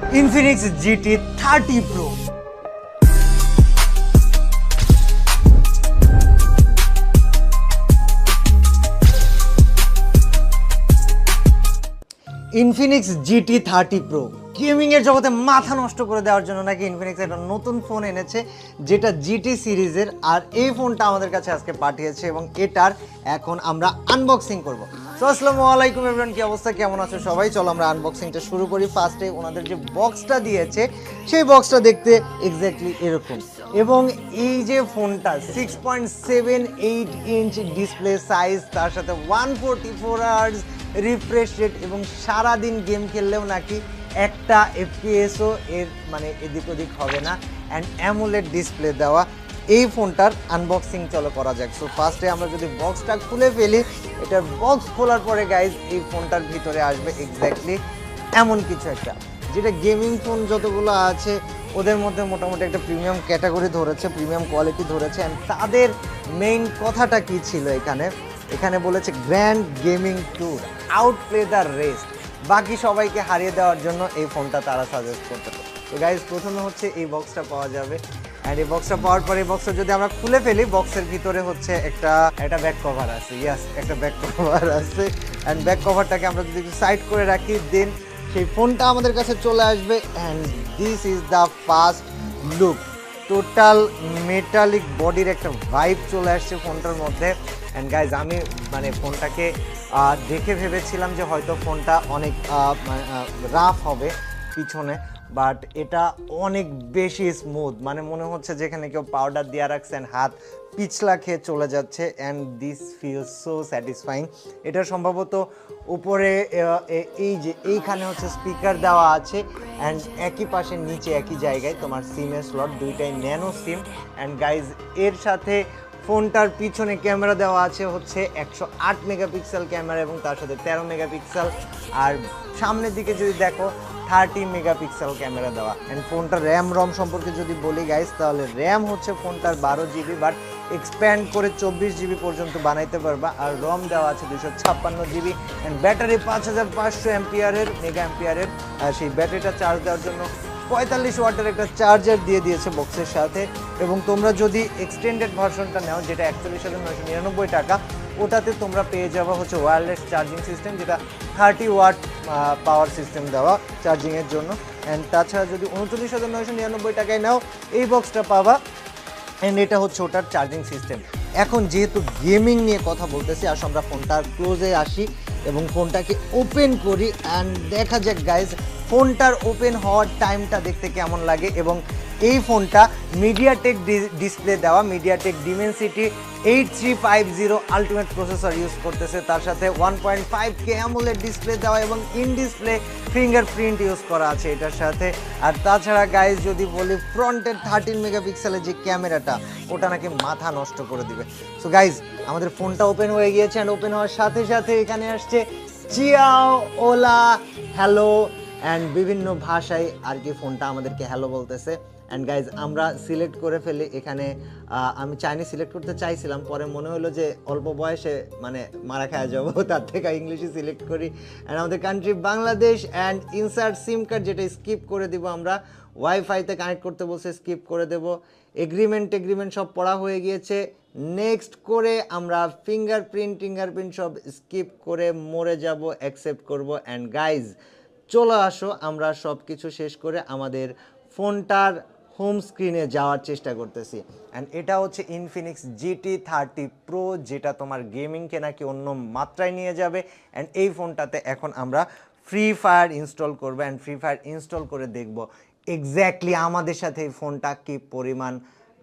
Infinix GT 30 Pro। Infinix GT 30 Pro gaming এর জগতে মাথা নষ্ট করে দেওয়ার জন্য নাকি ইনফিনিক্স একটা নতুন ফোন এনেছে যেটা GT সিরিজের, আর এই ফোনটা আমাদের কাছে আজকে পাঠিয়েছে এবং এটার এখন আমরা আনবক্সিং করব। সো আসসালামু আলাইকুম এভরিওয়ান, কি অবস্থা, কেমন আছো সবাই? চলো আমরা আনবক্সিংটা শুরু করি। ফার্স্টে ওনাদের যে বক্সটা দিয়েছে সেই বক্সটা দেখতে এক্স্যাক্টলি এরকম, এবং এই যে ফোনটা 6.78 ইঞ্চ ডিসপ্লে সাইজ, তার সাথে 144 আওয়ার্স রিফ্রেশ রেট, এবং সারাদিন গেম খেললেও নাকি একটা এফপিএসও এর মানে এদিক ওদিক হবে না, অ্যান্ড অ্যামোলেড ডিসপ্লে দেওয়া। এই ফোনটার আনবক্সিং চলো করা যাক। সো ফার্স্টে আমরা যদি বক্সটা খুলে ফেলি, এটার বক্স খোলার পরে গাইজ এই ফোনটার ভিতরে আসবে এক্স্যাক্টলি এমন কিছু একটা, যেটা গেমিং ফোন যতগুলো আছে ওদের মধ্যে মোটামুটি একটা প্রিমিয়াম ক্যাটাগরি ধরেছে, প্রিমিয়াম কোয়ালিটি ধরেছে। অ্যান্ড তাদের মেইন কথাটা কি ছিল এখানে বলেছে grand gaming tour, outplay the rest, বাকি সবাইকে হারিয়ে দেওয়ার জন্য এই ফোনটা তারা সাজেস্ট করতে পারে। তো গাইজ প্রথমে হচ্ছে এই বক্সটা পাওয়া যাবে, অ্যান্ড এই বক্সটা পাওয়ার পরে এই বক্সটা যদি আমরা খুলে ফেলি, বক্সের ভিতরে হচ্ছে একটা ব্যাক কভার আছে। ইয়াস, একটা ব্যাক কভার আছে, অ্যান্ড ব্যাক কভারটাকে আমরা যদি একটু সাইড করে রাখি, দেন সেই ফোনটা আমাদের কাছে চলে আসবে। And this is the first look. Total metallic বডির একটা ভাইব চলে আসছে ফোনটার মধ্যে। অ্যান্ড গাইজ আমি মানে ফোনটাকে দেখে ভেবেছিলাম যে হয়তো ফোনটা অনেক রাফ হবে পিছনে, বাট এটা অনেক বেশি স্মুথ, মানে মনে হচ্ছে যেখানে কেউ পাউডার দিয়ে রাখছেন, হাত পিছলা খেয়ে চলে যাচ্ছে। And this feel so satisfying. এটা সম্ভবত উপরে এই যে এইখানে হচ্ছে স্পিকার দেওয়া আছে, অ্যান্ড একই পাশে নিচে একই জায়গায় তোমার সিমের স্লট, দুইটাই ন্যানো সিম। অ্যান্ড গাইজ এর সাথে ফোনটার পিছনে ক্যামেরা দেওয়া আছে হচ্ছে 108 মেগাপিক্সেল ক্যামেরা, এবং তার সাথে 13 মেগাপিক্সেল, আর সামনের দিকে যদি দেখো 30 মেগাপিক্সেল ক্যামেরা দেওয়া। অ্যান্ড ফোনটার র্যাম রম সম্পর্কে যদি বলি গাইজ, তাহলে র্যাম হচ্ছে ফোনটার 12 জিবি, বাট এক্সপ্যান্ড করে 24 জিবি পর্যন্ত বানাইতে পারবা, আর রম দেওয়া আছে 256 জিবি। অ্যান্ড ব্যাটারি 5500 অ্যাম্পিয়ারের মেগা অ্যাম্পিয়ারের, আর সেই ব্যাটারিটা চার্জ দেওয়ার জন্য 45 ওয়াটের একটা চার্জার দিয়ে দিয়েছে বক্সের সাথে। এবং তোমরা যদি এক্সটেন্ডেড ভার্সনটা নাও, যেটা 41,999 টাকা, ওটাতে তোমরা পেয়ে যাওয়া হচ্ছে ওয়্যারলেস চার্জিং সিস্টেম, যেটা 30 ওয়াট পাওয়ার সিস্টেম দেওয়া চার্জিংয়ের জন্য। অ্যান্ড তাছাড়া যদি 39,999 টাকায় নাও, এই বক্সটা পাবা, অ্যান্ড এটা হচ্ছে ওটার চার্জিং সিস্টেম। এখন যেহেতু গেমিং নিয়ে কথা বলতেছি, আসো আমরা ফোনটার ক্লোজে আসি এবং ফোনটাকে ওপেন করি, অ্যান্ড দেখা যাক গাইজ ফোনটার ওপেন হওয়ার টাইমটা দেখতে কেমন লাগে। এবং এই ফোনটা মিডিয়াটেক ডিসপ্লে দেওয়া, মিডিয়াটেক ডিমেনসিটি 8350 আলটিমেট প্রসেসর ইউজ করতেছে, তার সাথে 1.5K অ্যামোলেড ডিসপ্লে দেওয়া, এবং ইন ডিসপ্লে ফিঙ্গারপ্রিন্ট ইউজ করা আছে এটার সাথে। আর তাছাড়া গাইজ যদি বলি ফ্রন্টের 13 মেগাপিক্সেলের যে ক্যামেরাটা, ওটা নাকি মাথা নষ্ট করে দিবে। সো গাইজ আমাদের ফোনটা ওপেন হয়ে গিয়েছে, অ্যান্ড ওপেন হওয়ার সাথে সাথে এখানে আসছে চিয়াও, ওলা, হ্যালো, অ্যান্ড বিভিন্ন ভাষায় আর কি ফোনটা আমাদেরকে হ্যালো বলতেছে। অ্যান্ড গাইজ আমরা সিলেক্ট করে ফেলি এখানে, আমি চাইনিজ সিলেক্ট করতে চাইছিলাম, পরে মনে হলো যে অল্প বয়সে মানে মারা খাওয়া যাবো, তার থেকে ইংলিশই সিলেক্ট করি। অ্যান্ড আমাদের country Bangladesh, and insert SIM card, যেটা স্কিপ করে দিব আমরা, ওয়াইফাইতে কানেক্ট করতে বলছে, স্কিপ করে দেব। এগ্রিমেন্ট সব পড়া হয়ে গিয়েছে, নেক্সট করে আমরা ফিঙ্গারপ্রিন্ট সব স্কিপ করে মরে যাব, অ্যাকসেপ্ট করব। অ্যান্ড গাইজ চলে আসো আমরা সব কিছু শেষ করে আমাদের ফোনটার হোম স্ক্রিনে যাওয়ার চেষ্টা করতেছি। অ্যান্ড এটা হচ্ছে ইনফিনিক্স GT 30 Pro, যেটা তোমার গেমিংকে নাকি অন্য মাত্রায় নিয়ে যাবে। অ্যান্ড এই ফোনটাতে এখন আমরা ফ্রি ফায়ার ইনস্টল করবো, অ্যান্ড ফ্রি ফায়ার ইনস্টল করে দেখব এক্স্যাক্টলি আমাদের সাথে এই ফোনটা কি পরিমাণ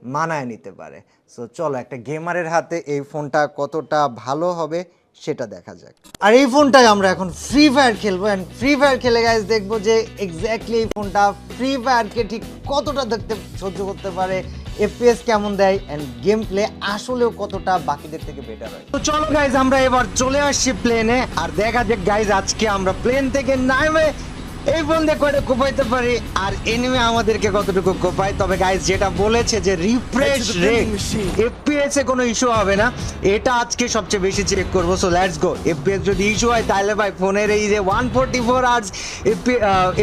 মানায় নিতে পারে। সো চলো একটা গেমারের হাতে এই ফোনটা কতটা ভালো হবে সেটা দেখা যাক। আর এই ফোনটায় আমরা এখন ফ্রি ফায়ার খেলবো, অ্যান্ড ফ্রি ফায়ার খেলে গাইজ দেখবো যে এক্স্যাক্টলি এই ফোনটা ফ্রি ফায়ারকে ঠিক কতটা দেখতে সহ্য করতে পারে, FPS কেমন দেয়, অ্যান্ড গেম প্লে আসলেও কতটা বাকিদের থেকে বেটার হয়। তো চলো গাইজ আমরা এবার চলে আসছি প্লেনে, আর দেখা যাক গাইজ আজকে আমরা প্লেন থেকে নামে এই ফোন দিয়ে কয়টা কোপাইতে পারি আর এনিমে আমাদেরকে কতটুকু কোপায়। তবে গাইস যেটা বলেছে যে রিফ্রেশ রেট এফপিএস এ কোনো ইস্যু হবে না, এটা আজকে সবচেয়ে বেশি চেক করবো। So let's go. এফপিএস যদি ইস্যু হয় তাহলে ভাই ফোনের এই যে 144 আওয়ার্স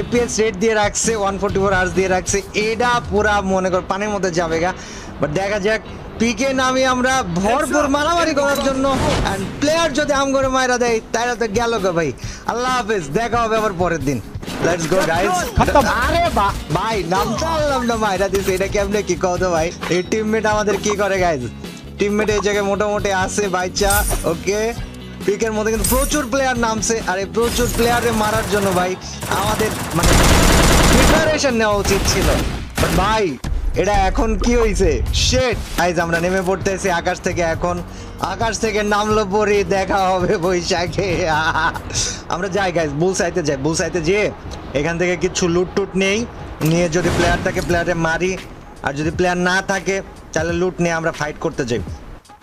এফপিএস রেট দিয়ে রাখছে, 144 আওয়ার্স দিয়ে রাখছে, এটা পুরা মনে কর পানির মধ্যে যাবে গা। বাট দেখা যাক পিকে নামি আমরা ভরপুর মারামারি করার জন্য, এন্ড প্লেয়ার যদি আম করে মাইরা দেয় তাহলে তো গেল গো ভাই। আল্লাহ হাফেজ, দেখা হবে আবার পরের দিন। Let's go guys. আরে ভাই নাম চাললাম না মাইরা দিছে, এটা কেমনে কি কও তো ভাই। এই টিমমেট আমাদের কি করে গাইস, টিমমেট এই জায়গায় মোটামুটি আছে বাইচা। ওকে পিকের মধ্যে কিন্তু প্রচুর প্লেয়ার নামছে, আর এই প্রচুর প্লেয়ারে মারার জন্য ভাই আমাদের মানে প্রিপারেশন নেওয়া উচিত ছিল। বাট ভাই এটা এখন কি হইছে, শিট গাইস আমরা নেমে পড়তেছি আকাশ থেকে। এখন আকাশ থেকে নামলো পরে দেখা হবে বৈশাখে। আমরা যাই গাইস, বুলসাইতে যাই। বুলসাইতে যেয়ে এখান থেকে কিছু লুট টুট নেই, নিয়ে যদি প্লেয়ার থাকে প্লেয়ারে মারি, আর যদি প্লেয়ার না থাকে তাহলে লুট নিয়ে আমরা ফাইট করতে যাই।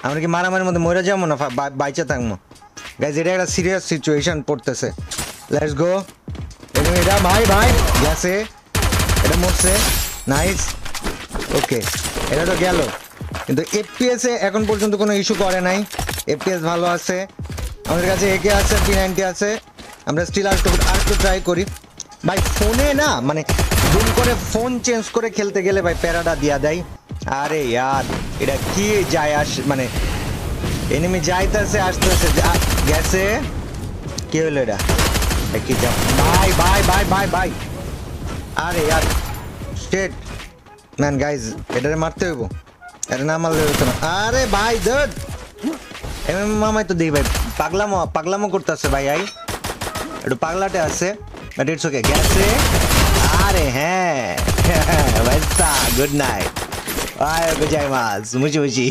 আমরা কি মারামারির মধ্যে মরে যাবো না বাইচে থাকবো গাইস, এটা একটা সিরিয়াস সিচুয়েশন পড়তেছে। Let's go. এটা ভাই ভাই গেছে, এটা মরছে, নাইস। ওকে এটা তো গেল, কিন্তু এফপিএস এ এখন পর্যন্ত কোনো ইস্যু করে নাই, এফপিএস ভালো আছে আমাদের কাছে। একে আছে, P90 আছে, আমরা স্টিল আর একটু ট্রাই করি ভাই। ফোনে না মানে জুম করে ফোন চেঞ্জ করে খেলতে গেলে ভাই প্যারাটা দিয়া দেয়। আরে ইয়ার এটা কি যায় আস, মানে এনিমি যাইতেছে আসতেছে গেছে, কি হলো এটা কি যা ভাই ভাই ভাই ভাই ভাই। আরে ইয়ার স্টেট ম্যান গাইজ, এটারে মারতে হইব, এটা না মারলে হতো না। আরে ভাই ধর মামাই তো দেখি ভাই পাগলামো করতেছে ভাই। আই একটু পাগলাটে আছে, বাট ইটস ওকে গেছে। আরে হ্যাঁ ভাই গুড নাইট, আয় যাই মাছ মুচি মুচি।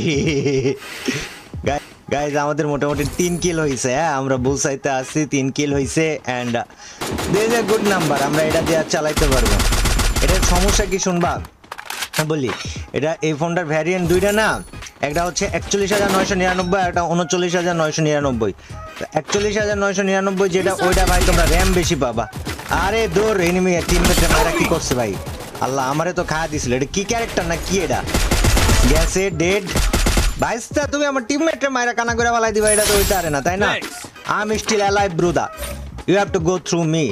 গাইজ আমাদের মোটামুটি 3 কিল হয়েছে। হ্যাঁ আমরা বুলসাইতে আসছি, 3 কিল হয়েছে, and this is a good number. আমরা এটা দিয়ে চালাইতে পারবো। এটার সমস্যা কি শুনবা বলি, এটা এই ফোনটার ভ্যারিয়েন্ট দুইটা না, একটা হচ্ছে 41,999 আর একটা 39,999। 41,999 যেটা ওইটা ভাই তোমরা র্যাম বেশি পাবা। আরে দূর এনিমি টিমমেটে মারা কি করছে ভাই, আল্লাহ আমারে তো খাওয়া দিছিল। এটা কি ক্যারেক্টার না কি, এটা গেছে ডেড ভাইস্তা। তুমি আমার টিমমেটে মারা কানা করে ফালাই দিবা, এটা তো ওইটা আরে না তাই না। I am still alive brother, you have to go through me.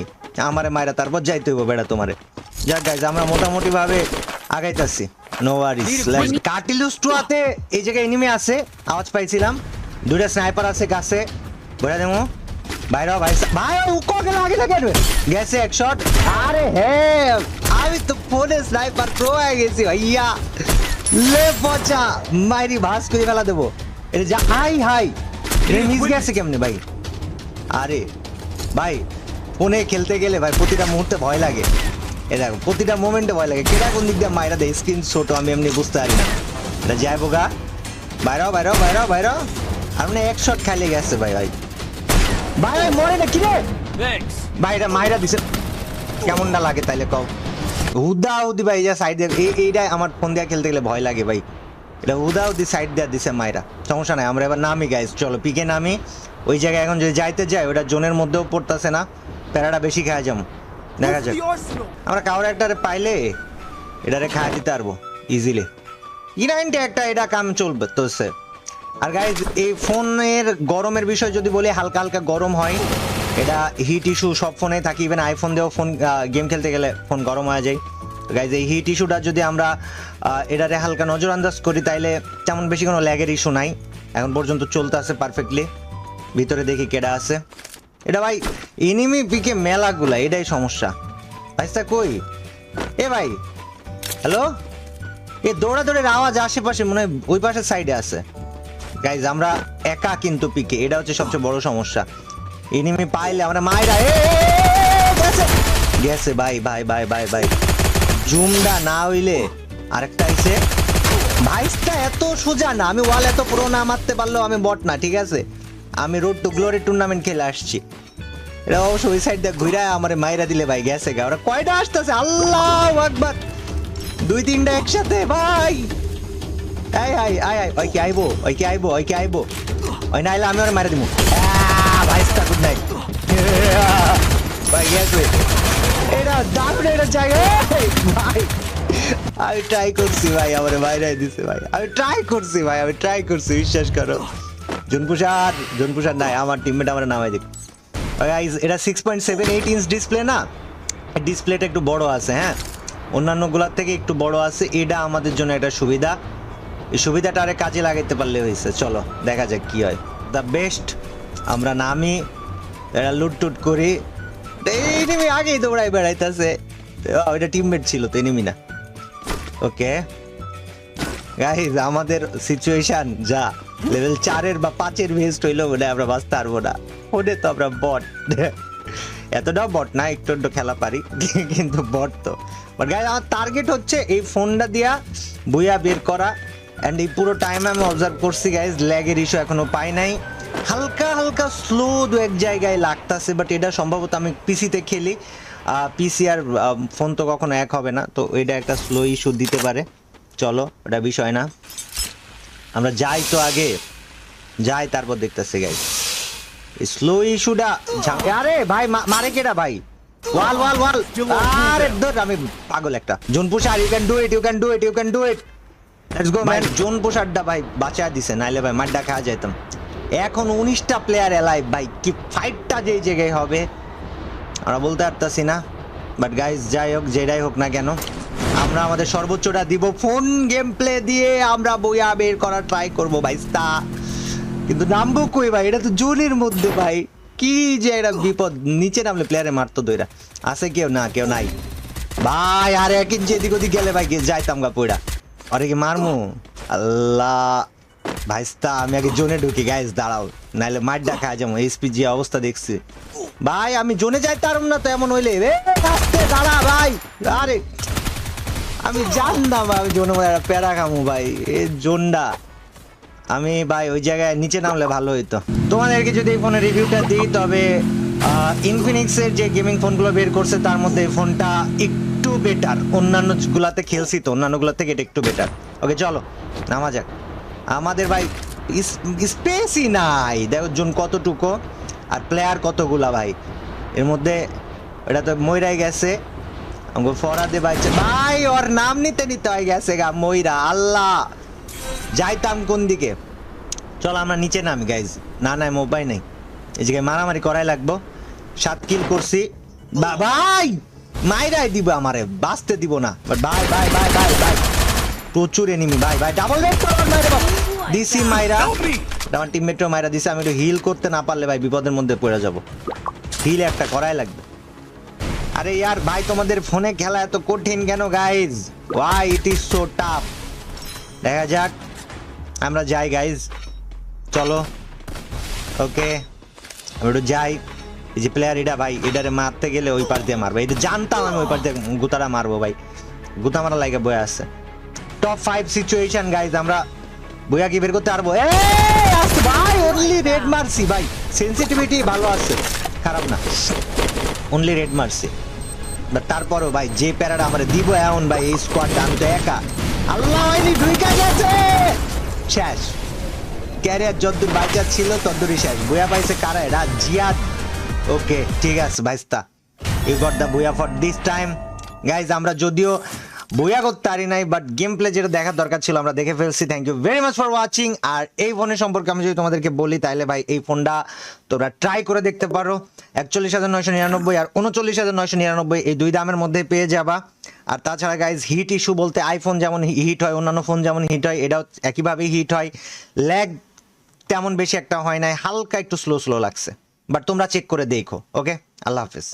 আমারে মারা তারপর যাইতে হইব বেটা তোমারে। যাক গাইজ আমরা মোটামুটি ভাবে আগাইতেছি, নো ওয়ারিস। কার্টিলুস 2 আতে এই জায়গায় এনিমি আছে, আওয়াজ পাইছিলাম। দুইটা স্নাইপার আছে গাছে, বইরা দেবো বাইরে ভাই ভাই উকোকে লাগে থাকে গেছে এক শট। আরে হ্যাঁ আমি তো ফোনে স্নাইপার প্রো হয়ে গেছি ভাইয়া, লে পচা মাইরি ভাস করে ফেলা দেবো। এটা যা হাই হাই এটা মিস গেছে কেমনে ভাই। আরে ভাই ফোনে খেলতে গেলে ভাই প্রতিটা মুহূর্তে ভয় লাগে, এ দেখো প্রতিটা মোমেন্টে ভয় লাগে। কেটা কোন দিক দিয়ে মাইরা দেয় স্ক্রিন ছোট, আমি এমনি বুঝতে পারি না। এটা যাইবো গা, বাইরাও বাইরাও বাইরাও বাইরাও। আর মানে এক শট খাইলে গেছে ভাই। ভাই ভাই ভাই মরে না কি রে ভাই, এটা মাইরা দিছে কেমনটা লাগে তাইলে কও। হুদা হুদি ভাই যা সাইড দিয়ে এইটা আমার ফোন দিয়ে খেলতে গেলে ভয় লাগে ভাই। এটা হুদা হুদি সাইড দিয়ে দিছে মাইরা, সমস্যা নাই। আমরা এবার নামি গাইজ, চলো পিকে নামি। ওই জায়গায় এখন যদি যাইতে যাই ওটা জোনের মধ্যেও পড়তেছে না, প্যারাটা বেশি খাওয়া যাবো। দেখা যাক আমরা কাউরে একটা পাইলে এটারে খাওয়া দিতে পারবো ইজিলি। P90 একটা এটা কাম চলবে তো সে। আর গাইজ এই ফোনের গরমের বিষয় যদি বলি, হালকা হালকা গরম হয়, এটা হিট ইস্যু সব ফোনে থাকে। ইভেন আইফোন দিয়েও ফোন গেম খেলতে গেলে ফোন গরম হয়ে যায়। গাইজ এই হিট ইস্যুটা যদি আমরা এটারে হালকা নজর আন্দাজ করি তাইলে তেমন বেশি কোনো ল্যাগের ইস্যু নাই, এখন পর্যন্ত চলতে আছে পারফেক্টলি। ভিতরে দেখি কেডা আছে, এটা ভাই এনিমি পিকে মেলাগুলা, এটাই সমস্যা। ভাইস্তা কই এ ভাই, হ্যালো, এ দৌড়াদৌড়ের আওয়াজ আশেপাশে মনে হয় ওই পাশের সাইডে আছে। গাইজ আমরা একা কিন্তু পিকে, এটা হচ্ছে সবচেয়ে বড় সমস্যা। এনিমি পাইলে আমরা মাইরা গেছে ভাই ভাই ভাই ভাই ভাই। জুমডা না হইলে আরেকটা আইছে ভাইস্তা, এত সোজা না। আমি ওয়াল এত পুরো না মারতে পারলেও আমি বট না, ঠিক আছে। আমি রোড টু গ্লোরি টুর্নামেন্ট খেলে আসছি। এটা অবশ্য ওই সাইড দিয়ে ঘুরে আমার মাইরা দিলে ভাই গেছে গা। ওরা কয়টা আসতেছে আল্লাহু আকবার, 2-3টা একসাথে ভাই। আই আই আই আই ওই কি আইবো, ওই কি আইবো, ওই কি আইবো, ওই নাইলে আমি ওরা মারা দিব ভাই। গুড নাইট ভাই গেছে। দারুণ একটা জায়গা ভাই। আমি ট্রাই করছি ভাই, আমার বাইরে দিছে ভাই, আমি ট্রাই করছি ভাই, আমি ট্রাই করছি, বিশ্বাস করো। জনপুষার নাই, আমার টিমমেট আমার নামাই দিক। গাইস এটা 6.78 ইঞ্চ ডিসপ্লে না, ডিসপ্লেটা একটু বড় আছে, হ্যাঁ অন্যান্য গুলার থেকে একটু বড় আছে, এটা আমাদের জন্য একটা সুবিধা। এই সুবিধাটা আরে কাজে লাগাইতে পারলে হয়েছে। চলো দেখা যাক কি হয়। দ্য বেস্ট, আমরা নামি এটা লুটটুট করি। এনিমি আগেই দৌড়াই বেড়াইতেছে, ওইটা টিমমেট ছিল তো, এনিমি না। ওকে গাইস আমাদের সিচুয়েশন যা লেভেল 4-এর বা 5-এর বেস্ট হইলো বলে আমরা বাঁচতে পারবো না, ওটা তো আমরা বট। এতটাও বট না, একটু একটু খেলা পারি কিন্তু বট তো। বাট গাইস আমার টার্গেট হচ্ছে এই ফোনটা দিয়া বুয়া বের করা। অ্যান্ড এই পুরো টাইম আমি অবজার্ভ করছি গাইস, ল্যাগের ইস্যু এখনো পাই নাই। হালকা হালকা স্লো দু এক জায়গায় লাগতেছে, বাট এটা সম্ভবত আমি পিসিতে খেলি, পিসি আর ফোন তো কখনো এক হবে না, তো এটা একটা স্লো ইস্যু দিতে পারে। চলো ওটা বিষয় না, আমরা যাই তো আগে যাই, তারপর দেখতেছি গাইস স্লো ইস্যুটা। আরে ভাই মারে কেডা ভাই, ওয়াল ওয়াল ওয়াল, আরে ধর আমি পাগল একটা। Zone pusher, you can do it, you can do it, you can do it, let's go man. Zone পুশারটা ভাই বাঁচায় দিছে, নাইলে ভাই মারটা খাওয়া যেতাম। এখন 19টা প্লেয়ার এলাইভ ভাই, কি ফাইটটা যেই জায়গায় হবে আমরা বলতে পারতাছি না। বাট গাইস যাই হোক, যেটাই হোক না কেন আমরা আমাদের সর্বোচ্চটা দিব, ফোন গেম প্লে দিয়ে আমরা বইয়া বের করার ট্রাই করবো ভাই। তা কিন্তু নামবো কই ভাই, এটা তো জোনের মধ্যে ভাই, কি যে এটা বিপদ। নিচে নামলে প্লেয়ারে মারতো দইরা, আছে কেউ না, কেউ নাই ভাই। আর এক ইঞ্চি এদিক ওদিক গেলে ভাই যাইতাম গা পইরা, আরে কি মারমু আল্লাহ ভাইস্তা। আমি আগে জোনে ঢুকি গাইস, দাঁড়াও নাইলে মারডা খাওয়া যাবো। এসপিজি অবস্থা দেখছি ভাই, আমি জোনে যাইতাম না তো এমন হইলে। আস্তে দাঁড়া ভাই, আরে আমি জানতাম আমি জোনে প্যারা খামু ভাই, এ জোনডা আমি ভাই ওই জায়গায় নিচে নামলে ভালো হইতো। তোমাদেরকে যদি এই ফোনের রিভিউটা দিই, তবে ইনফিনিক্সের যে গেমিং ফোনগুলো বের করছে তার মধ্যে এই ফোনটা একটু বেটার। অন্যান্য গুলাতে খেলছি তো, অন্যান্যগুলোর থেকে এটা একটু বেটার। ওকে চলো নামা যাক। আমাদের ভাই স্পেসই নাই, দেখো জোন কতটুকু আর প্লেয়ার কতগুলা ভাই। এর মধ্যে এটা তো ময়রাই গেছে, আমাকে ফরাদে বাইছে ভাই, ওর নাম নিতে নিতে হয়ে গেছে গা ময়রা। আল্লাহ যাইতাম কোন দিকে। চলো আমরা নিচে নামি গাইজ। না না মোবাইল নেই, এই জায়গায় মারামারি করাই লাগবো। 7 কিল করছি ভাই, মাইরাই দিব আমারে, বাঁচতে দিব না। বাট ভাই ভাই ভাই ভাই ভাই প্রচুর এনিমি ভাই ভাই, ডাবল রেড মাইরা দিছি মাইরা, আমার টিমমেটও মাইরা দিছে। আমি একটু হিল করতে না পারলে ভাই বিপদের মধ্যে পড়ে যাব, হিল একটা করাই লাগবে। আরে ইয়ার ভাই তোমাদের ফোনে খেলা এত কঠিন কেন guys, why it is so tough. দেখা যাক, আমরা যাই গাইজ, চলো। ওকে আমি একটু যাই। এই যে প্লেয়ার এটা ভাই, এটারে মারতে গেলে ওই পার দিয়ে মারবো, এটা জানতাম আমি ওই পার দিয়ে গুতারা মারবো ভাই, গুতা মারা লাগে বয়ে আছে। টপ 5 সিচুয়েশন গাইজ, আমরা বইয়া কি বের করতে পারবো? ভাই অনলি রেড মারছি ভাই, সেন্সিটিভিটি ভালো আছে, খারাপ না, অনলি রেড মারছি। তারপরও ভাই যে প্যারাটা আমরা দিব এমন ভাই, এই স্কোয়াডটা আমি তো একা। আল্লাহ ঢুইকা গেছে, শেষ। ক্যারিয়ার যতদূর বাইচা ছিল ততদূরই শেষ। বইয়া পাইছে কারা, এটা জিয়াদ। ওকে ঠিক আছে ভাইস্তা, ইউ গট দ্য বইয়া ফর দিস টাইম গাইজ। আমরা যদিও বইয়া করতে পারি নাই, বাট গেম প্লে যেটা দেখার দরকার ছিল আমরা দেখে ফেলছি। Thank you very much for watching. আর এই ফোনের সম্পর্কে আমি যদি তোমাদেরকে বলি, তাহলে ভাই এই ফোনটা তোমরা ট্রাই করে দেখতে পারো। 41,999 আর 39,999 এই দুই দামের মধ্যে পেয়ে যাবা। আর তাছাড়া গাইজ হিট ইস্যু বলতে, আইফোন যেমন হিট হয়, অন্যান্য ফোন যেমন হিট হয়, এটাও একইভাবেই হিট হয়। ল্যাগ তেমন বেশি একটা হয় নাই, হালকা একটু স্লো স্লো লাগছে, বাট তোমরা চেক করে দেখো। ওকে, আল্লাহ হাফেজ।